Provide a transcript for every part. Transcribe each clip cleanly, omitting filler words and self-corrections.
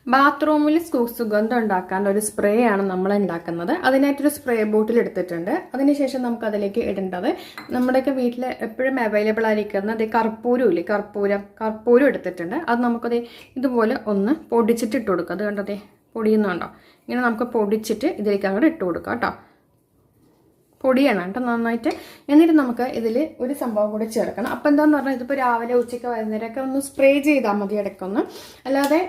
ബാത്റൂമിൽ സുഗന്ധം ഉണ്ടാക്കാൻ ഒരു സ്പ്രേ ആണ് നമ്മൾ ഉണ്ടാക്കുന്നത്. അതിനായിട്ടൊരു സ്പ്രേ ബോട്ടിൽ എടുത്തിട്ടുണ്ട്. അതിനുശേഷം നമുക്ക് അതിലേക്ക് ഇടേണ്ടത് നമ്മുടെയൊക്കെ വീട്ടിൽ എപ്പോഴും അവൈലബിൾ ആയിരിക്കുന്ന അതേ കർപ്പൂരം ഇല്ലേ, കർപ്പൂരം എടുത്തിട്ടുണ്ട്. അത് നമുക്കത് ഇതുപോലെ ഒന്ന് പൊടിച്ചിട്ട് ഇട്ട് കൊടുക്കുക. അത് കണ്ടതേ പൊടിയുന്നുണ്ടോ? ഇങ്ങനെ നമുക്ക് പൊടിച്ചിട്ട് ഇതിലേക്ക് അങ്ങോട്ട് ഇട്ട് കൊടുക്കാം കേട്ടോ. പൊടിയാണ് കേട്ടോ നന്നായിട്ട്. എന്നിട്ട് നമുക്ക് ഇതിൽ ഒരു സംഭവം കൂടി ചേർക്കണം. അപ്പം എന്താണെന്ന് പറഞ്ഞാൽ ഇതിപ്പോൾ രാവിലെ ഉച്ചയ്ക്ക് വൈകുന്നേരമൊക്കെ ഒന്ന് സ്പ്രേ ചെയ്താൽ മതി ഇടയ്ക്കൊന്ന്. അല്ലാതെ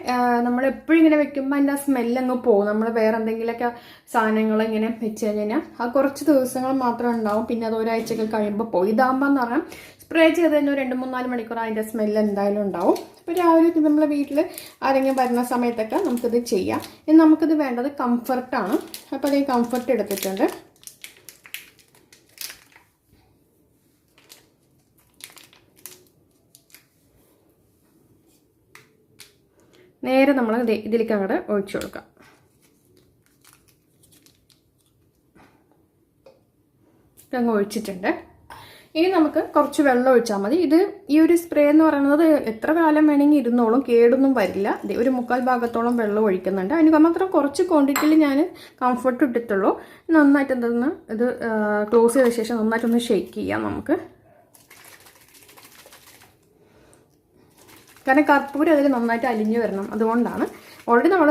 നമ്മൾ എപ്പോഴും ഇങ്ങനെ വെക്കുമ്പോൾ അതിൻ്റെ ആ സ്മെല്ലങ്ങ് പോകും. നമ്മൾ വേറെ എന്തെങ്കിലുമൊക്കെ സാധനങ്ങൾ ഇങ്ങനെ വെച്ച് കഴിഞ്ഞാൽ അത് കുറച്ച് ദിവസങ്ങൾ മാത്രം ഉണ്ടാവും, പിന്നെ അത് ഒരാഴ്ചയൊക്കെ കഴിയുമ്പോൾ പോകും. ഇതാകുമ്പോൾ എന്ന് പറഞ്ഞാൽ സ്പ്രേ ചെയ്ത് തന്നെ 2-3-4 മണിക്കൂർ അതിൻ്റെ സ്മെല്ല് എന്തായാലും ഉണ്ടാവും. ഇപ്പോൾ രാവിലെ നമ്മളെ വീട്ടിൽ ആരെങ്കിലും വരുന്ന സമയത്തൊക്കെ നമുക്കിത് ചെയ്യാം. ഇനി നമുക്കിത് വേണ്ടത് കംഫർട്ടാണ്. അപ്പോൾ അത് കംഫർട്ട് എടുത്തിട്ടുണ്ട്. നേരെ നമ്മൾ ഇതിലേക്ക് അങ്ങോട്ട് ഒഴിച്ചു കൊടുക്കാം. അങ്ങ് ഒഴിച്ചിട്ടുണ്ട്. ഇനി നമുക്ക് കുറച്ച് വെള്ളം ഒഴിച്ചാൽ മതി. ഈ ഒരു സ്പ്രേ എന്ന് പറയുന്നത് എത്ര കാലം വേണമെങ്കിൽ ഇരുന്നോളും, കേടൊന്നും വരില്ല. ഒരു 3/4 ഭാഗത്തോളം വെള്ളം ഒഴിക്കുന്നുണ്ട്. അതിന് മാത്രം കുറച്ച് ക്വാണ്ടിറ്റിയിൽ ഞാൻ കംഫർട്ട് ഇട്ടിട്ടുള്ളൂ. നന്നായിട്ട് എന്തെന്ന് ഇത് ക്ലോസ് ചെയ്ത ശേഷം നന്നായിട്ടൊന്ന് ഷെയ്ക്ക് ചെയ്യാം നമുക്ക്. കാരണം കർപ്പൂരം അതിൽ നന്നായിട്ട് അലിഞ്ഞു വരണം, അതുകൊണ്ടാണ്. ഓൾറെഡി നമ്മൾ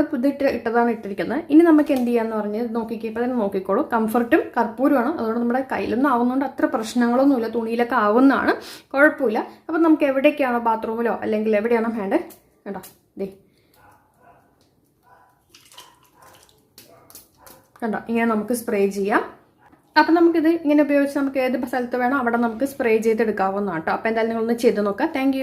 ഇട്ടതാണ് ഇട്ടിരിക്കുന്നത്. ഇനി നമുക്ക് എന്ത് ചെയ്യാന്ന് പറഞ്ഞ് നോക്കിക്കോ. ഇപ്പം തന്നെ നോക്കിക്കോളൂ, കംഫർട്ടും കർപ്പൂരമാണ്. അതുകൊണ്ട് നമ്മുടെ കയ്യിലൊന്നും ആവുന്നതുകൊണ്ട് അത്ര പ്രശ്നങ്ങളൊന്നുമില്ല, തുണിയിലൊക്കെ ആവുന്നതാണ്, കുഴപ്പമില്ല. അപ്പം നമുക്ക് എവിടേക്കാണോ ബാത്റൂമിലോ അല്ലെങ്കിൽ എവിടെയാണോ വേണ്ടത് കേട്ടോ, കണ്ടോ ഇങ്ങനെ നമുക്ക് സ്പ്രേ ചെയ്യാം. അപ്പം നമുക്കിത് ഇങ്ങനെ ഉപയോഗിച്ച് നമുക്ക് ഏത് സ്ഥലത്ത് വേണോ അവിടെ നമുക്ക് സ്പ്രേ ചെയ്തെടുക്കാവുന്നതാണ് കേട്ടോ. അപ്പം എന്തായാലും നിങ്ങളൊന്ന് ചെയ്ത് നോക്കാം. താങ്ക്